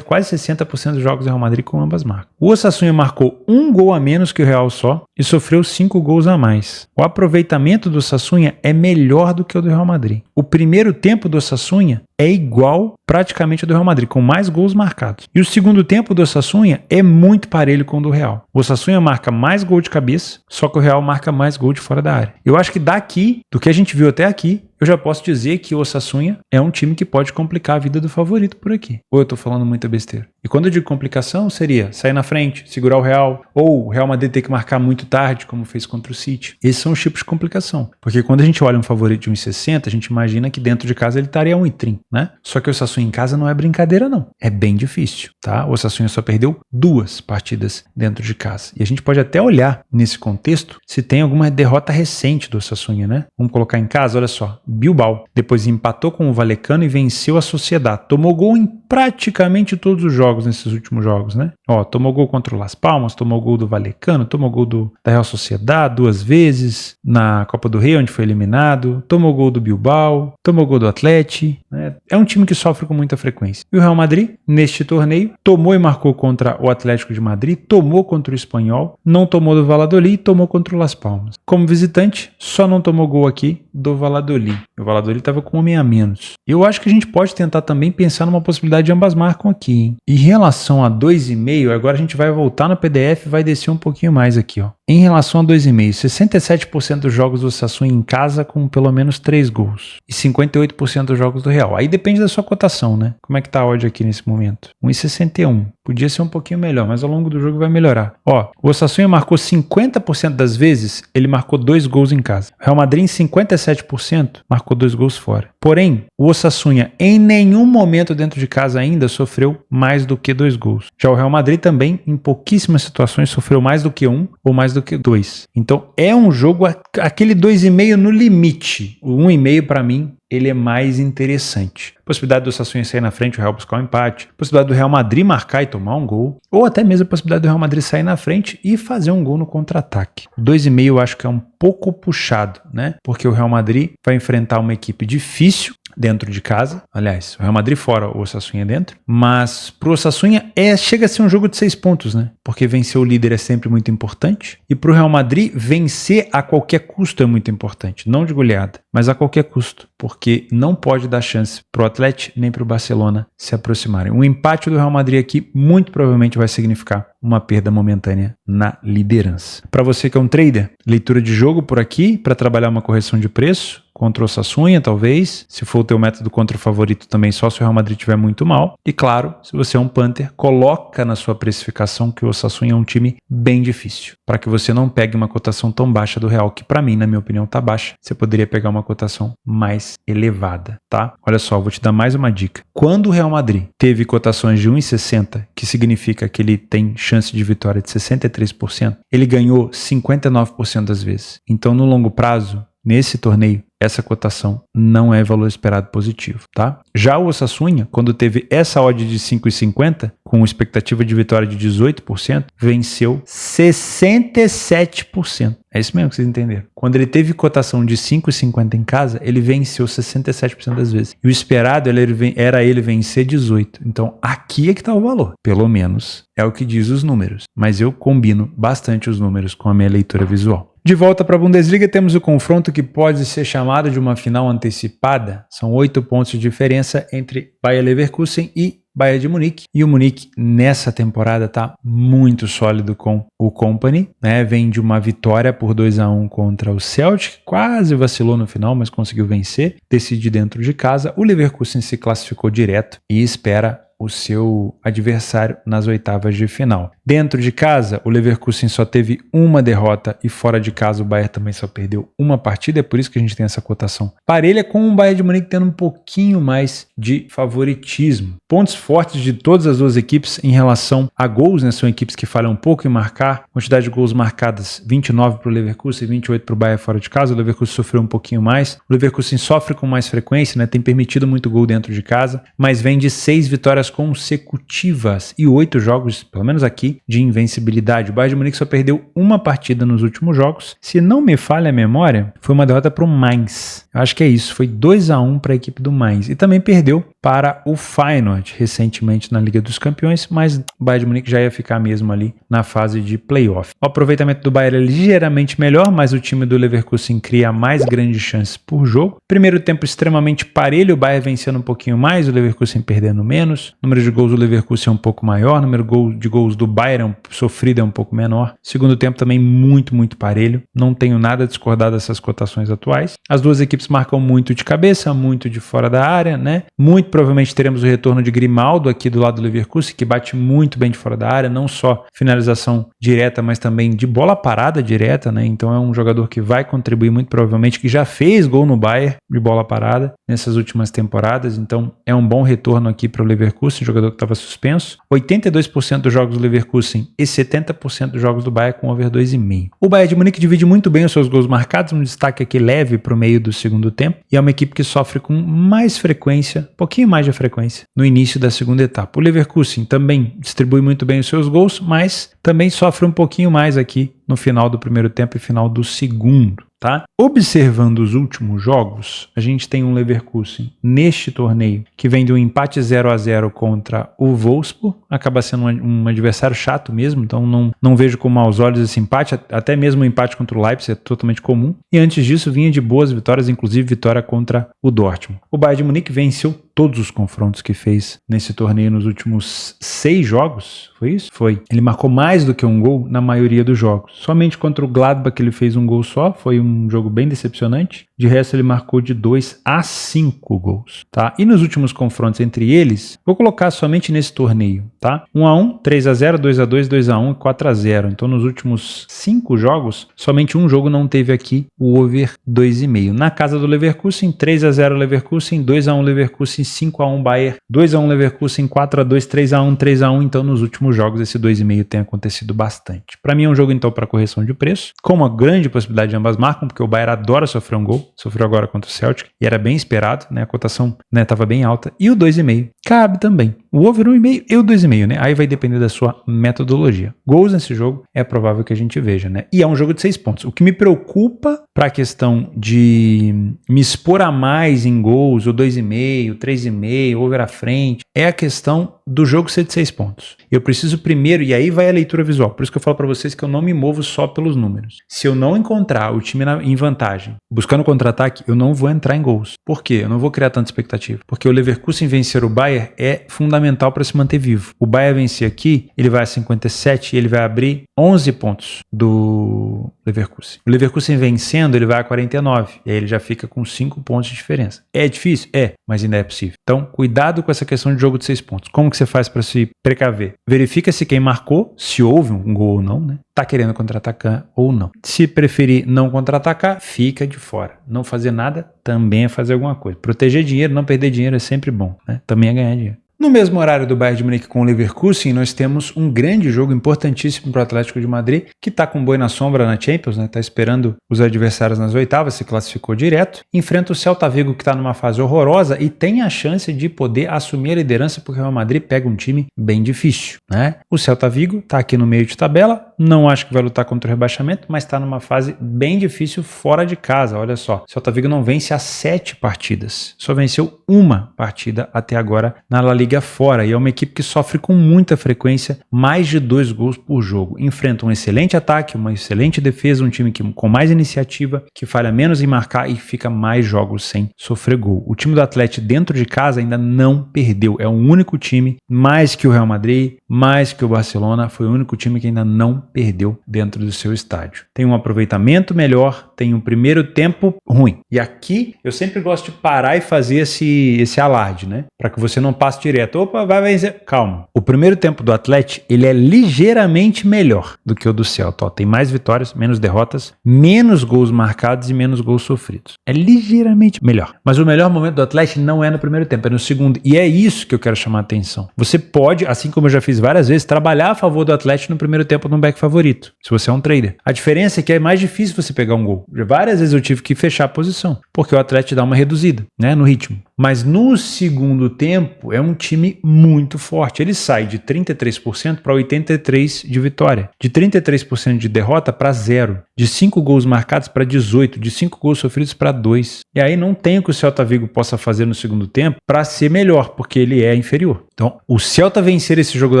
Quase 60% dos jogos do Real Madrid com ambas marcas. O Osasuna marcou 1 gol a menos que o Real só e sofreu 5 gols a mais. O aproveitamento do Osasuna é melhor do que o do Real Madrid. O primeiro tempo do Osasuna é igual praticamente ao do Real Madrid, com mais gols marcados. E o segundo tempo do Osasuna é muito parelho com o do Real. O Osasuna marca mais gol de cabeça, só que o Real marca mais gol de fora da área. Eu acho que daqui, do que a gente viu até aqui, eu já posso dizer que o Osasuna é um time que pode complicar a vida do favorito por aqui. Ou eu tô falando muita besteira? E quando eu digo complicação, seria sair na frente, segurar o Real, ou o Real Madrid ter que marcar muito tarde, como fez contra o City. Esses são os tipos de complicação. Porque quando a gente olha um favorito de 1,60, a gente imagina que dentro de casa ele estaria 1,30, né? Só que o Osasuna em casa não é brincadeira, não. É bem difícil, tá? O Osasuna só perdeu 2 partidas dentro de casa. E a gente pode até olhar nesse contexto se tem alguma derrota recente do Osasuna, né? Vamos colocar em casa, olha só. Bilbao. Depois empatou com o Vallecano e venceu a Sociedad. Tomou gol em praticamente todos os jogos nesses últimos jogos, né? Ó, tomou gol contra o Las Palmas, tomou gol do Vallecano, tomou gol da Real Sociedad 2 vezes na Copa do Rei, onde foi eliminado, tomou gol do Bilbao, tomou gol do Atlético, né? É um time que sofre com muita frequência. E o Real Madrid, neste torneio, tomou e marcou contra o Atlético de Madrid, tomou contra o Espanhol, não tomou do Valladolid e tomou contra o Las Palmas. Como visitante, só não tomou gol aqui do Valladolid. O Valladolid estava com 1 homem a menos. Eu acho que a gente pode tentar também pensar numa possibilidade de ambas marcam aqui, hein? Em relação a 2,5, agora a gente vai voltar no PDF e vai descer um pouquinho mais aqui, ó. Em relação a 2,5, 67% dos jogos do Osasuna em casa com pelo menos 3 gols. E 58% dos jogos do Real. Aí depende da sua cotação, né? Como é que tá a odd aqui nesse momento? 1,61. Podia ser um pouquinho melhor, mas ao longo do jogo vai melhorar. Ó, o Osasuna marcou 50% das vezes, ele marcou 2 gols em casa. O Real Madrid em 57% marcou 2 gols fora. Porém, o Osasuna em nenhum momento dentro de casa ainda sofreu mais do que 2 gols. Já o Real Madrid também, em pouquíssimas situações, sofreu mais do que 1 ou mais do que 2. Então é um jogo, aquele 2,5 no limite. O 1,5 para mim ele é mais interessante. Possibilidade do Osasuna sair na frente, o Real buscar um empate, possibilidade do Real Madrid marcar e tomar um gol, ou até mesmo a possibilidade do Real Madrid sair na frente e fazer um gol no contra-ataque. 2,5 eu acho que é um pouco puxado, né? Porque o Real Madrid vai enfrentar uma equipe difícil dentro de casa. Aliás, o Real Madrid fora, o Osasuna dentro. Mas pro Osasuna chega a ser um jogo de 6 pontos, né? Porque vencer o líder é sempre muito importante. E pro Real Madrid, vencer a qualquer custo é muito importante. Não de goleada, mas a qualquer custo. Porque não pode dar chance pro Atlético nem pro Barcelona se aproximarem. Um empate do Real Madrid aqui muito provavelmente vai significar uma perda momentânea na liderança. Para você que é um trader, leitura de jogo por aqui para trabalhar uma correção de preço contra o Osasuna, talvez. Se for o teu método contra o favorito também, só se o Real Madrid estiver muito mal. E claro, se você é um punter, coloca na sua precificação que o Osasuna é um time bem difícil, para que você não pegue uma cotação tão baixa do Real, que para mim, na minha opinião, tá baixa. Você poderia pegar uma cotação mais elevada, tá? Olha só, vou te dar mais uma dica. Quando o Real Madrid teve cotações de 1,60, que significa que ele tem chance de vitória de 63%, ele ganhou 59% das vezes. Então, no longo prazo, nesse torneio, essa cotação não é valor esperado positivo, tá? Já o Osasuna, quando teve essa odd de 5,50, com expectativa de vitória de 18%, venceu 67%. É isso mesmo que vocês entenderam. Quando ele teve cotação de 5,50 em casa, ele venceu 67% das vezes. E o esperado era ele vencer 18%. Então, aqui é que está o valor. Pelo menos é o que diz os números. Mas eu combino bastante os números com a minha leitura visual. De volta para a Bundesliga, temos o confronto que pode ser chamado de uma final antecipada. São 8 pontos de diferença entre Bayer Leverkusen e Bayern de Munique. E o Munique, nessa temporada, está muito sólido com o Company, né? Vem de uma vitória por 2-1 contra o Celtic, quase vacilou no final, mas conseguiu vencer, decide dentro de casa. O Leverkusen se classificou direto e espera o seu adversário nas oitavas de final. Dentro de casa, o Leverkusen só teve uma derrota e fora de casa o Bayern também só perdeu uma partida, é por isso que a gente tem essa cotação parelha, com o Bayern de Munique tendo um pouquinho mais de favoritismo. Pontos fortes de todas as duas equipes em relação a gols, né? São equipes que falham um pouco em marcar, quantidade de gols marcadas 29 para o Leverkusen e 28 para o Bayern fora de casa. O Leverkusen sofreu um pouquinho mais, o Leverkusen sofre com mais frequência, né? Tem permitido muito gol dentro de casa, mas vem de 6 vitórias consecutivas e 8 jogos, pelo menos aqui, de invencibilidade. O Bayern de Munique só perdeu uma partida nos últimos jogos. Se não me falha a memória, foi uma derrota para o Mainz. Eu acho que é isso, foi 2-1 para a equipe do Mainz. E também perdeu para o Feyenoord recentemente na Liga dos Campeões, mas o Bayern de Munique já ia ficar mesmo ali na fase de playoff. O aproveitamento do Bayern é ligeiramente melhor, mas o time do Leverkusen cria mais grandes chances por jogo. Primeiro tempo extremamente parelho, o Bayern vencendo um pouquinho mais, o Leverkusen perdendo menos. O número de gols do Leverkusen é um pouco maior, o número de gols do Bayern sofrido é um pouco menor. Segundo tempo também muito parelho. Não tenho nada a discordar dessas cotações atuais. As duas equipes marcam muito de cabeça, muito de fora da área, né? Muito provavelmente teremos o retorno de Grimaldo aqui do lado do Leverkusen, que bate muito bem de fora da área, não só finalização direta, mas também de bola parada direta, né? Então é um jogador que vai contribuir muito provavelmente, que já fez gol no Bayern de bola parada nessas últimas temporadas, então é um bom retorno aqui para o Leverkusen, jogador que estava suspenso. 82% dos jogos do Leverkusen e 70% dos jogos do Bayern com over 2,5. O Bayern de Munique divide muito bem os seus gols marcados, um destaque aqui leve para o meio do segundo tempo, e é uma equipe que sofre com mais frequência, um pouquinho mais de frequência, no início da segunda etapa. O Leverkusen também distribui muito bem os seus gols, mas também sofre um pouquinho mais aqui no final do primeiro tempo e final do segundo. Tá? Observando os últimos jogos, a gente tem um Leverkusen neste torneio que vem de um empate 0-0 contra o Wolfsburg, acaba sendo um adversário chato mesmo, então não vejo com maus olhos esse empate, até mesmo o empate contra o Leipzig é totalmente comum, e antes disso vinha de boas vitórias, inclusive vitória contra o Dortmund. O Bayern de Munique venceu todos os confrontos que fez nesse torneio nos últimos 6 jogos, foi isso? Foi. Ele marcou mais do que um gol na maioria dos jogos. Somente contra o Gladbach ele fez um gol só, foi um jogo bem decepcionante. De resto ele marcou de 2 a 5 gols, tá? E nos últimos confrontos entre eles, vou colocar somente nesse torneio, tá? 1-1, 3-0, 2-2, 2-1 e 4-0. Então nos últimos 5 jogos, somente um jogo não teve aqui o over 2,5. Na casa do Leverkusen, 3-0 Leverkusen, 2-1 Leverkusen, 5-1 Bayern, 2-1 Leverkusen, 4-2, 3-1, 3-1. Então nos últimos jogos esse 2,5 tem acontecido bastante. Para mim é um jogo então para correção de preço, com uma grande possibilidade de ambas marcam, porque o Bayern adora sofrer um gol. sofreu agora contra o Celtic, e era bem esperado, né? A cotação, né, tava bem alta. E o 2,5 cabe também. O over 1,5 e o 2,5, né? Aí vai depender da sua metodologia. Gols nesse jogo é provável que a gente veja, né? E é um jogo de 6 pontos. O que me preocupa para a questão de me expor a mais em gols, o 2,5, 3,5, over à frente, é a questão do jogo ser de 6 pontos. Eu preciso primeiro, e aí vai a leitura visual, por isso que eu falo para vocês que eu não me movo só pelos números. Se eu não encontrar o time em vantagem, buscando contra-ataque, eu não vou entrar em gols. Por quê? Eu não vou criar tanta expectativa. Porque o Leverkusen vencer o Bayern é fundamental para se manter vivo. O Bayern vencer aqui, ele vai a 57 e ele vai abrir 11 pontos do Leverkusen. O Leverkusen vencendo, ele vai a 49. E aí ele já fica com 5 pontos de diferença. É difícil? É, mas ainda é possível. Então, cuidado com essa questão de jogo de 6 pontos. Como que você faz para se precaver? Verifica se quem marcou, se houve um gol ou não, né? Tá querendo contra-atacar ou não. Se preferir não contra-atacar, fica de fora. Não fazer nada também é fazer alguma coisa. Proteger dinheiro, não perder dinheiro é sempre bom, né? Também é ganhar dinheiro. No mesmo horário do Bayern de Munique com o Leverkusen, nós temos um grande jogo importantíssimo para o Atlético de Madrid, que está com boi na sombra na Champions, né? Está esperando os adversários nas oitavas, se classificou direto. Enfrenta o Celta Vigo, que está numa fase horrorosa e tem a chance de poder assumir a liderança, porque o Real Madrid pega um time bem difícil, né? O Celta Vigo está aqui no meio de tabela, não acho que vai lutar contra o rebaixamento, mas está numa fase bem difícil fora de casa. Olha só, o Celta Vigo não vence há 7 partidas, só venceu uma partida até agora na La Liga fora, e é uma equipe que sofre com muita frequência mais de 2 gols por jogo. Enfrenta um excelente ataque, uma excelente defesa, um time com mais iniciativa, que falha menos em marcar e fica mais jogos sem sofrer gol. O time do Atlético dentro de casa ainda não perdeu, é o único time, mais que o Real Madrid, mais que o Barcelona, foi o único time que ainda não perdeu dentro do seu estádio. Tem um aproveitamento melhor, tem um primeiro tempo ruim. E aqui eu sempre gosto de parar e fazer esse alarde, né? Para que você não passe direto. Opa, vai vencer. Calma. O primeiro tempo do Atlético, ele é ligeiramente melhor do que o do Celta. Ó, tem mais vitórias, menos derrotas, menos gols marcados e menos gols sofridos. É ligeiramente melhor. Mas o melhor momento do Atlético não é no primeiro tempo, é no segundo. E é isso que eu quero chamar a atenção. Você pode, assim como eu já fiz várias vezes, trabalhar a favor do Atlético no primeiro tempo no back favorito, se você é um trader. A diferença é que é mais difícil você pegar um gol. Várias vezes eu tive que fechar a posição, porque o Atlético dá uma reduzida, né, no ritmo. Mas no segundo tempo é um time muito forte. Ele sai de 33% para 83% de vitória, de 33% de derrota para 0, de 5 gols marcados para 18, de 5 gols sofridos para 2. E aí não tem o que o Celta Vigo possa fazer no segundo tempo para ser melhor, porque ele é inferior. Então, o Celta vencer esse jogo do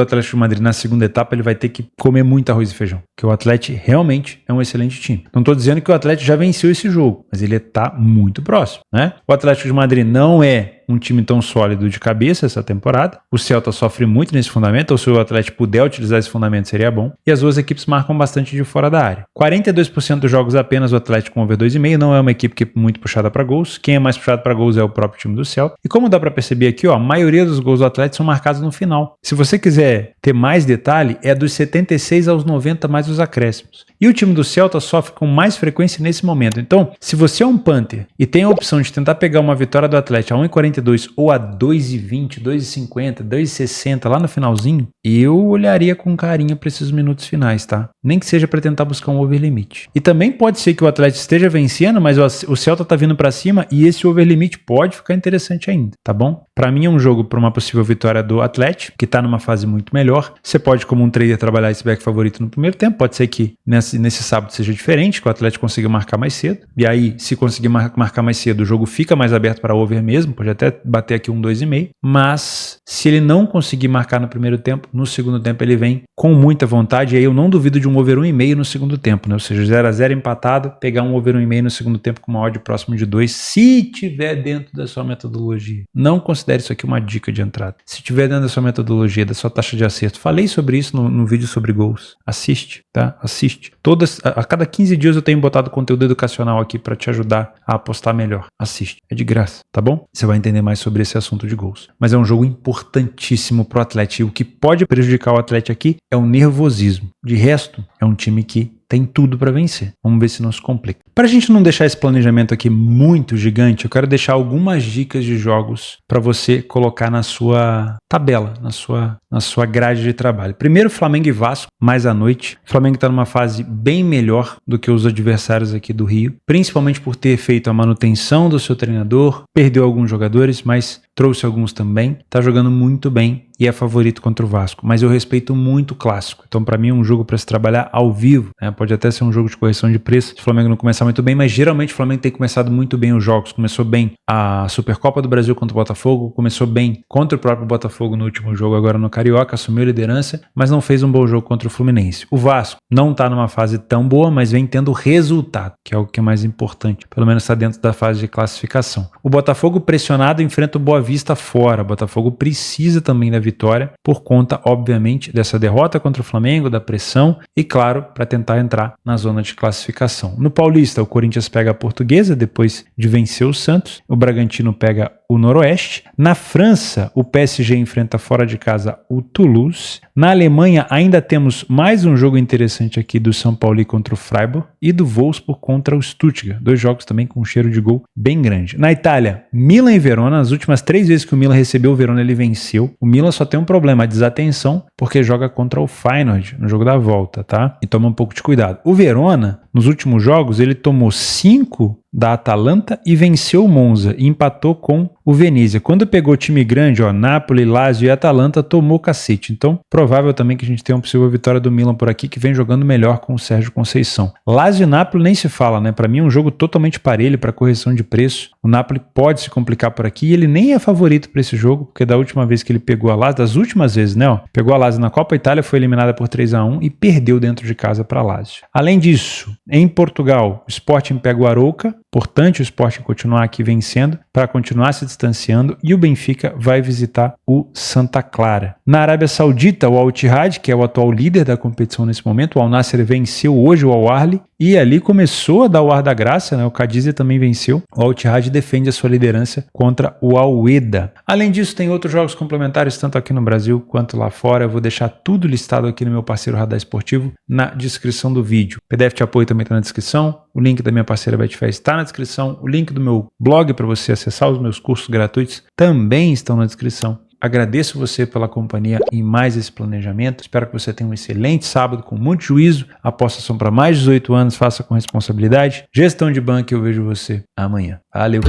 Atlético de Madrid na segunda etapa, ele vai ter que comer muito arroz e feijão, porque o Atlético realmente é um excelente time. Não estou dizendo que o Atlético já venceu esse jogo, mas ele está muito próximo, né? O Atlético de Madrid não é um time tão sólido de cabeça essa temporada. O Celta sofre muito nesse fundamento, ou se o Atlético puder utilizar esse fundamento seria bom. E as duas equipes marcam bastante de fora da área. 42% dos jogos apenas o Atlético com over 2,5, não é uma equipe que é muito puxada para gols. Quem é mais puxado para gols é o próprio time do Celta. E como dá para perceber aqui, ó, a maioria dos gols do Atlético são marcados no final. Se você quiser ter mais detalhe, é dos 76 aos 90 mais os acréscimos. E o time do Celta sofre com mais frequência nesse momento. Então, se você é um punter e tem a opção de tentar pegar uma vitória do Atlético a 1,42 ou a 2,20, 2,50, 2,60 lá no finalzinho, eu olharia com carinho para esses minutos finais, tá? Nem que seja para tentar buscar um over limite. E também pode ser que o Atlético esteja vencendo, mas o Celta tá vindo para cima e esse over limite pode ficar interessante ainda, tá bom? Para mim é um jogo para uma possível vitória do Atlético, que tá numa fase muito melhor. Você pode, como um trader, trabalhar esse back favorito no primeiro tempo. Pode ser que nesse sábado seja diferente, que o Atlético consiga marcar mais cedo. E aí, se conseguir marcar mais cedo, o jogo fica mais aberto para over mesmo. Pode até bater aqui um 2,5. Mas se ele não conseguir marcar no primeiro tempo, no segundo tempo ele vem com muita vontade. E aí eu não duvido de um over 1,5 no segundo tempo, né? Ou seja, 0-0 empatado, pegar um over 1,5 no segundo tempo com uma odd próximo de 2, se tiver dentro da sua metodologia. Não considere isso aqui uma dica de entrada. Se tiver dentro da sua metodologia, da sua taxa de acerto. Falei sobre isso no vídeo sobre gols. Assiste, tá? Assiste. A cada 15 dias eu tenho botado conteúdo educacional aqui para te ajudar a apostar melhor. Assiste. É de graça, tá bom? Você vai entender mais sobre esse assunto de gols. Mas é um jogo importantíssimo pro Atlético. E o que pode prejudicar o Atlético aqui é o nervosismo. De resto, é um time que tem tudo para vencer. Vamos ver se não se complica. Para a gente não deixar esse planejamento aqui muito gigante, eu quero deixar algumas dicas de jogos para você colocar na sua tabela, na sua grade de trabalho. Primeiro, Flamengo e Vasco, mais à noite. O Flamengo está numa fase bem melhor do que os adversários aqui do Rio, principalmente por ter feito a manutenção do seu treinador, perdeu alguns jogadores, mas trouxe alguns também, está jogando muito bem e é favorito contra o Vasco, mas eu respeito muito o clássico, então para mim é um jogo para se trabalhar ao vivo, né? Pode até ser um jogo de correção de preço se o Flamengo não começar muito bem, mas geralmente o Flamengo tem começado muito bem os jogos, começou bem a Supercopa do Brasil contra o Botafogo, começou bem contra o próprio Botafogo no último jogo agora no Carioca, assumiu a liderança, mas não fez um bom jogo contra o Fluminense. O Vasco não está numa fase tão boa, mas vem tendo resultado, que é o que é mais importante, pelo menos está dentro da fase de classificação. O Botafogo pressionado enfrenta o Boa Vista fora, o Botafogo precisa também da vitória, por conta, obviamente, dessa derrota contra o Flamengo, da pressão e, claro, para tentar entrar na zona de classificação. No Paulista, o Corinthians pega a Portuguesa depois de vencer o Santos, o Bragantino pega o Noroeste. Na França, o PSG enfrenta fora de casa o Toulouse. Na Alemanha, ainda temos mais um jogo interessante aqui do São Paulo contra o Freiburg e do Wolfsburg contra o Stuttgart. Dois jogos também com um cheiro de gol bem grande. Na Itália, Milan e Verona. As últimas 3 vezes que o Milan recebeu o Verona, ele venceu. O Milan só tem um problema, a desatenção, porque joga contra o Feyenoord no jogo da volta, tá? E toma um pouco de cuidado. O Verona, nos últimos jogos, ele tomou 5 da Atalanta e venceu o Monza e empatou com o Venezia. Quando pegou time grande, Napoli, Lazio e Atalanta, tomou cacete. Então, provável também que a gente tenha uma possível vitória do Milan por aqui, que vem jogando melhor com o Sérgio Conceição. Lazio e Napoli nem se fala, né? Para mim é um jogo totalmente parelho para correção de preço. O Napoli pode se complicar por aqui e ele nem é favorito para esse jogo, porque da última vez que ele pegou a Lazio, das últimas vezes, né? Pegou a Lazio na Copa Itália, foi eliminada por 3-1 e perdeu dentro de casa para a Lazio. Além disso, em Portugal, o Sporting pega o Arouca. Importante o Sporting continuar aqui vencendo para continuar se distanciando e o Benfica vai visitar o Santa Clara. Na Arábia Saudita, o Al-Ittihad, que é o atual líder da competição nesse momento, o Al-Nassr venceu hoje o Al-Ahly e ali começou a dar o ar da graça, né? O Cadiz também venceu. O Al-Ittihad defende a sua liderança contra o Al-Wehda. Além disso, tem outros jogos complementares, tanto aqui no Brasil quanto lá fora. Eu vou deixar tudo listado aqui no meu parceiro Radar Esportivo na descrição do vídeo. O PDF de apoio também está na descrição. O link da minha parceira Betfair está na descrição. O link do meu blog para você acessar os meus cursos gratuitos também estão na descrição. Agradeço você pela companhia em mais esse planejamento. Espero que você tenha um excelente sábado com muito juízo. Apostas são para mais de 18 anos, faça com responsabilidade. Gestão de banco, eu vejo você amanhã. Valeu!